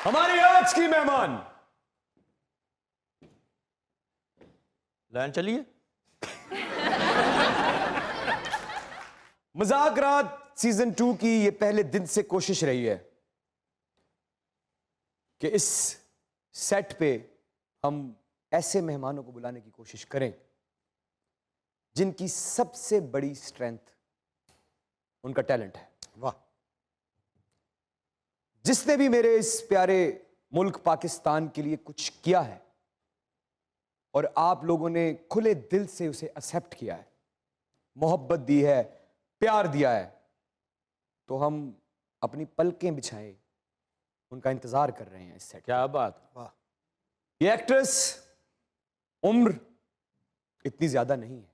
हमारी आज की मेहमान लाइन चलिए। मजाक रात सीजन 2 की ये पहले दिन से कोशिश रही है कि इस सेट पे हम ऐसे मेहमानों को बुलाने की कोशिश करें जिनकी सबसे बड़ी स्ट्रेंथ उनका टैलेंट है। वाह। जिसने भी मेरे इस प्यारे मुल्क पाकिस्तान के लिए कुछ किया है और आप लोगों ने खुले दिल से उसे एक्सेप्ट किया है, मोहब्बत दी है, प्यार दिया है, तो हम अपनी पलकें बिछाए उनका इंतजार कर रहे हैं इस सेट। क्या बात। वाह। ये एक्ट्रेस उम्र इतनी ज्यादा नहीं है,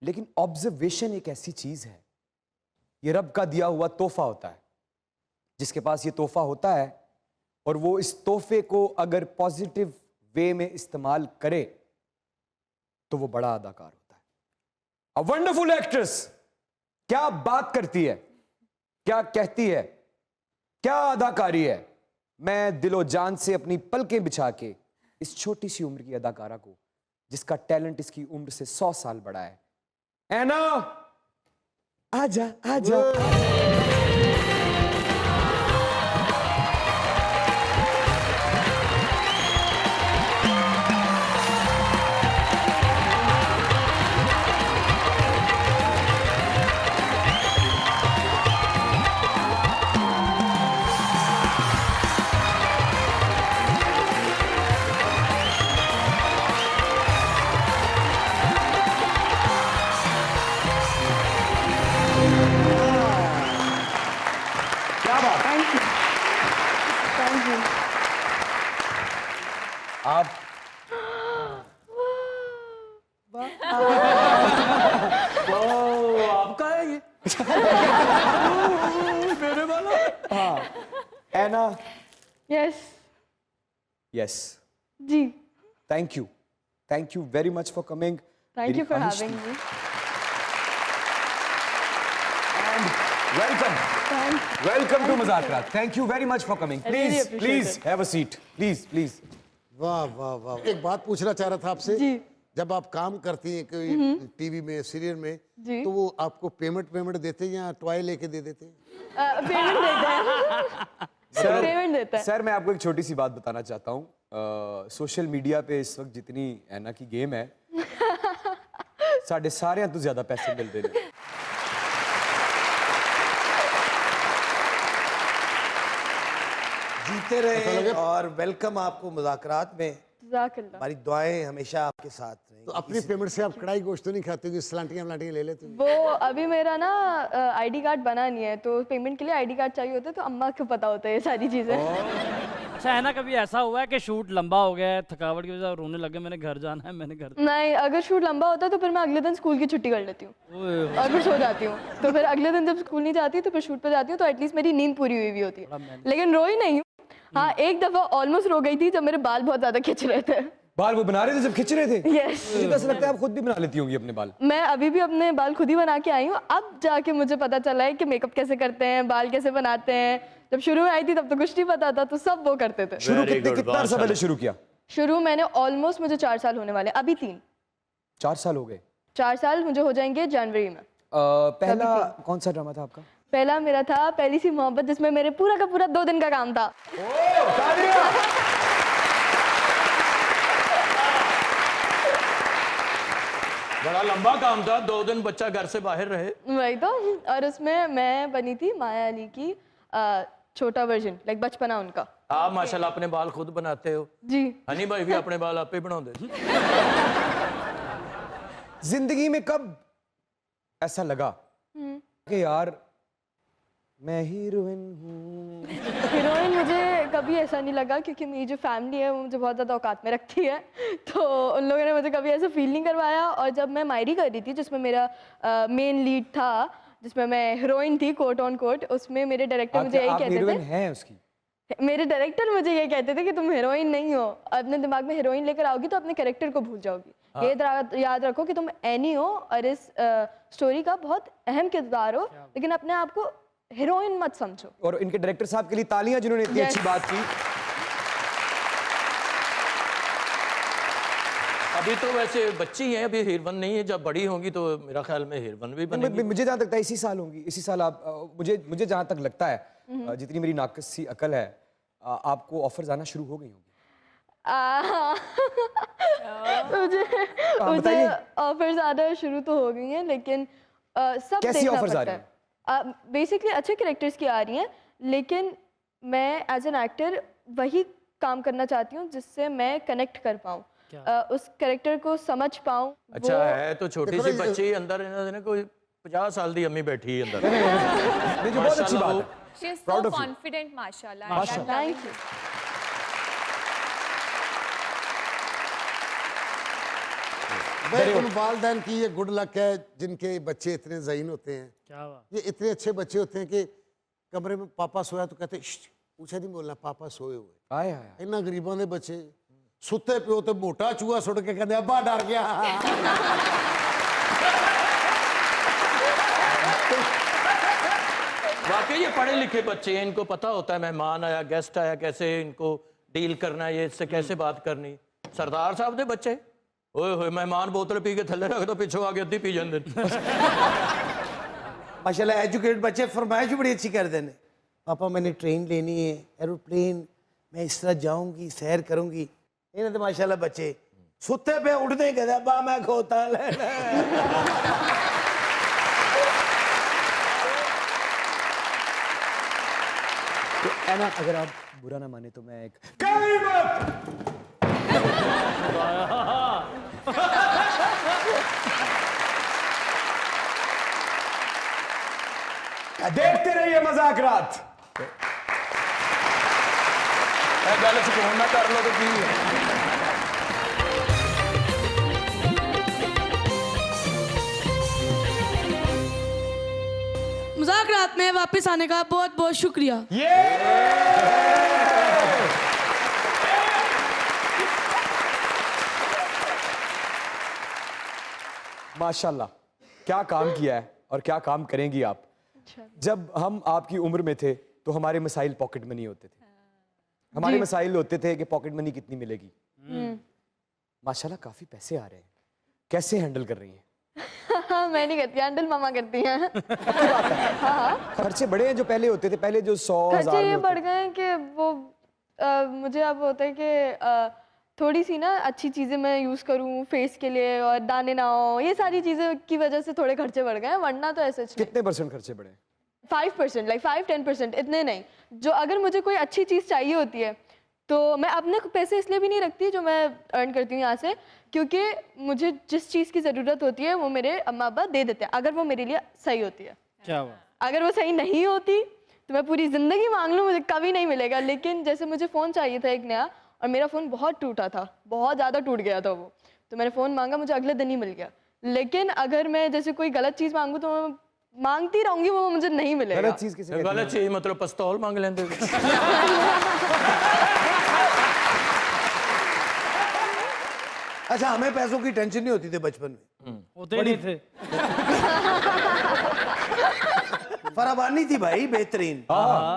लेकिन ऑब्जर्वेशन एक ऐसी चीज है, ये रब का दिया हुआ तोहफा होता है। जिसके पास ये तोहफा होता है और वो इस तोहफे को अगर पॉजिटिव वे में इस्तेमाल करे तो वो बड़ा अदाकार होता है। अ वंडरफुल एक्ट्रेस क्या बात करती है, क्या कहती है, क्या अदाकारी है। मैं दिलो जान से अपनी पलकें बिछा के इस छोटी सी उम्र की अदाकारा को, जिसका टैलेंट इसकी उम्र से 100 साल बड़ा है, ऐना आजा आजा। क्या बात। Thank you, thank you. आप आपका है ये। मेरे वाला। ऐना। यस। यस, जी, thank you very much for coming. Thank you for having me. Welcome to Mazaak Raat. Thank you very much for coming. I really please appreciate please have a seat, please. वाह वाह वाह। एक बात पूछना चाह रहा था आपसे। जी। जब आप काम करती हैं कोई टीवी में, सीरियल में, जी। तो वो आपको पेमेंट देते हैं या टॉय लेके दे देते हैं? पेमेंट देता है। पेमेंट देता है। सर मैं आपको एक छोटी सी बात बताना चाहता हूँ। सोशल मीडिया पे इस वक्त जितनी ऐना की गेम है साढ़े सारे तो ज्यादा पैसे मिलते हैं। जीते रहे और वेलकम आपको मुज़ाकरात में। जज़ाकल्लाह। हमारी दुआएं हमेशा आपके साथ रहेंगी। तो अपनी पेमेंट से आप कढ़ाई गोश्त तो नहीं खाते हो, सलांटियाँ ले लेते हो? वो अभी मेरा ना आईडी कार्ड बना नहीं है, तो पेमेंट के लिए आईडी कार्ड चाहिए होता है, तो अम्मा को पता होता है ये सारी चीजें। अच्छा है ना, कभी ऐसा हुआ है कि शूट लंबा हो गया है, थकावट की वजह से रोने लगे, मैंने घर जाना है, मैंने घर नहीं, अगर शूट लंबा होता है तो फिर मैं अगले दिन स्कूल की छुट्टी कर लेती हूँ और फिर सो जाती हूँ। तो फिर अगले दिन जब स्कूल नहीं जाती तो फिर शूट पे जाती हूँ, तो एटलीस्ट मेरी नींद पूरी हुई होती है। लेकिन रोई नहीं हूँ। हाँ, एक दफा ऑलमोस्ट रो गई थी जब मेरे बाल बहुत ज्यादा खिंच रहे थे। बाल वो बना रहे थे जब खिंच रहे थे? यस। मुझे तो ऐसा लगता है आप खुद भी बना लेती होंगी अपने बाल। मैं अभी भी अपने बाल खुद ही बना के आई हूँ। अब जाके मुझे पता चला है कि मेकअप कैसे करते हैं, बाल कैसे बनाते हैं। जब शुरू में आई थी तब तो कुछ नहीं पता था, तो सब वो करते थे। शुरू कितना अर्सा पहले शुरू किया? शुरू मैंने ऑलमोस्ट, मुझे 4 साल होने वाले, अभी 3। 4 साल हो गए? 4 साल मुझे हो जाएंगे जनवरी में। पहला कौन सा ड्रामा था आपका? पहला मेरा था पहली सी मोहब्बत, जिसमें मेरे पूरा का पूरा 2 दिन का काम था। बड़ा लंबा काम था, 2 दिन बच्चा घर से बाहर रहे। वही तो। और उसमें मैं बनी थी माया अली की छोटा वर्जन, लाइक बचपना उनका। आप माशाल्लाह अपने बाल खुद बनाते हो। जी। हनी भाई भी अपने बाल आप ही बनाते। जिंदगी में कब ऐसा लगा कि यार मैं हीरोइन हूँ? हीरोइन मुझे कभी ऐसा नहीं लगा, क्योंकि मेरी जो फैमिली है वो मुझे बहुत ज़्यादा औकात में रखती है, तो उन लोगों ने मुझे कभी ऐसा फील नहीं करवाया। और जब मैं मायरी कर रही थी, जिसमें मेरा मेन लीड था, जिसमें मैं हीरोइन थी कोट ऑन कोट, उसमें मेरे डायरेक्टर मुझे यही कहते थे, हैं उसकी? मेरे डायरेक्टर मुझे ये कहते थे कि तुम हीरोइन नहीं हो, अपने दिमाग में हीरोइन लेकर आओगी तो अपने कैरेक्टर को भूल जाओगी। ये याद रखो कि तुम एनी हो और इस स्टोरी का बहुत अहम किरदार हो, लेकिन अपने आप को हीरोइन मत समझो। और इनके डायरेक्टर साहब के लिए तालियां जिन्होंने इतनी Yes. अच्छी बात की। अभी तो वैसे बच्ची हैं, अभी हीरोइन नहीं है, जब बड़ी होंगी तो मेरा ख्याल में हीरोइन भी बनेगी। मुझे जहां तक लगता है इसी साल होंगी, इसी साल आप मुझे जहां तक लगता है जितनी मेरी नाकस सी अकल है आपको ऑफर्स आना शुरू हो गई होंगी। मुझे बताइए। ऑफर्स आना शुरू तो हो गई हैं, लेकिन सब कैसी देखना offers आ पड़ता है। बेसिकली अच्छे कैरेक्टर्स की आ रही हैं, लेकिन मैं एज एन एक्टर वही काम करना चाहती हूँ जिससे मैं कनेक्ट कर पाऊँ, उस कैरेक्टर को समझ पाऊँ। अच्छा है तो छोटी सी बच्ची अंदर इन्होंने कोई 50 साल दी अम्मी बैठी है अंदर। नहीं, जो बहुत अच्छी बात है। She is Proud so of you. confident, mashallah. Mashallah. Thank you. भाई उन वालदैन की ये गुड लक है जिनके बच्चे इतने ज़हीन होते हैं। क्या बात। ये इतने अच्छे बच्चे होते हैं कि कमरे में पापा सोया तो कहते "श्श्श, ऊंचा नहीं बोलना, पापा सोए हुए"। आए आए इन्ना गरीबों के बच्चे सुते प्यो तो मोटा चूहा सुट के कहते अब्बा डर गया। वाकई ये पढ़े लिखे बच्चे हैं, इनको पता होता है मेहमान आया, गेस्ट आया, कैसे इनको डील करना है, ये इससे कैसे बात करनी। सरदार साहब दे बच्चे ओए होए मेहमान बोतल पी के थल्ले रख दो, पिछो आगे अद्धी पी जाते। माशाल्लाह एजुकेटेड बच्चे फरमाइश बड़ी अच्छी कर देने। पापा मैंने ट्रेन लेनी है, एरोप्लेन, मैं इस तरह जाऊंगी, सैर करूंगी। इन्हें तो माशाल्लाह बच्चे सुते पे उठते ही कहते अब्बा मैं खोता लेना है। तो ऐना अगर आप बुरा ना माने तो मैं एक कहीं मत देखते रहिए मजाक रात। गल सुकून ना कर लो तो की है। मजाक रात में वापस आने का बहुत बहुत शुक्रिया। माशाल्लाह क्या काम किया है और क्या काम करेंगी आप। जब हम आपकी उम्र में थे तो हमारे मसाइल पॉकेट मनी होते थे, हमारे मसाइल होते थे कि पॉकेट मनी कितनी मिलेगी। माशाल्लाह काफी पैसे आ रहे हैं, कैसे हैंडल कर रही हैं? मैं नहीं करती, हैंडल मामा करती हैं। खर्चे बड़े हैं जो पहले होते थे, पहले जो 100,000 खर्चे ये में बढ़ होते गए हैं कि वो मुझे अब होता है कि थोड़ी सी ना अच्छी चीज़ें मैं यूज़ करूँ फेस के लिए और दाने ना हो, ये सारी चीज़ें की वजह से थोड़े खर्चे बढ़ गए हैं, वरना तो ऐसे कितने परसेंट खर्चे बढ़े? 5%, लाइक 5-10%, इतने नहीं। जो अगर मुझे कोई अच्छी चीज़ चाहिए होती है तो मैं अपने पैसे इसलिए भी नहीं रखती जो मैं अर्न करती हूँ यहाँ से, क्योंकि मुझे जिस चीज़ की ज़रूरत होती है वो मेरे अम्मा अब्बा दे देते हैं, अगर वो मेरे लिए सही होती है। क्या बात। अगर वो सही नहीं होती तो मैं पूरी ज़िंदगी मांग लूँ, मुझे कभी नहीं मिलेगा। लेकिन जैसे मुझे फ़ोन चाहिए था एक नया, और मेरा फ़ोन बहुत टूटा था, बहुत ज़्यादा टूट गया था वो, तो मैंने फ़ोन मांगा, मुझे अगले दिन ही मिल गया। लेकिन अगर मैं जैसे कोई गलत चीज़ मांगूँ तो मैं मांगती रहूँगी, वो मुझे नहीं मिलेगा। गलत चीज किसे कहते हैं? गलत चीज मतलब पिस्तौल मांग लेंगे। अच्छा हमें पैसों की टेंशन नहीं होती थी बचपन में, होते ही नहीं थे। फराबानी थी भाई बेहतरीन।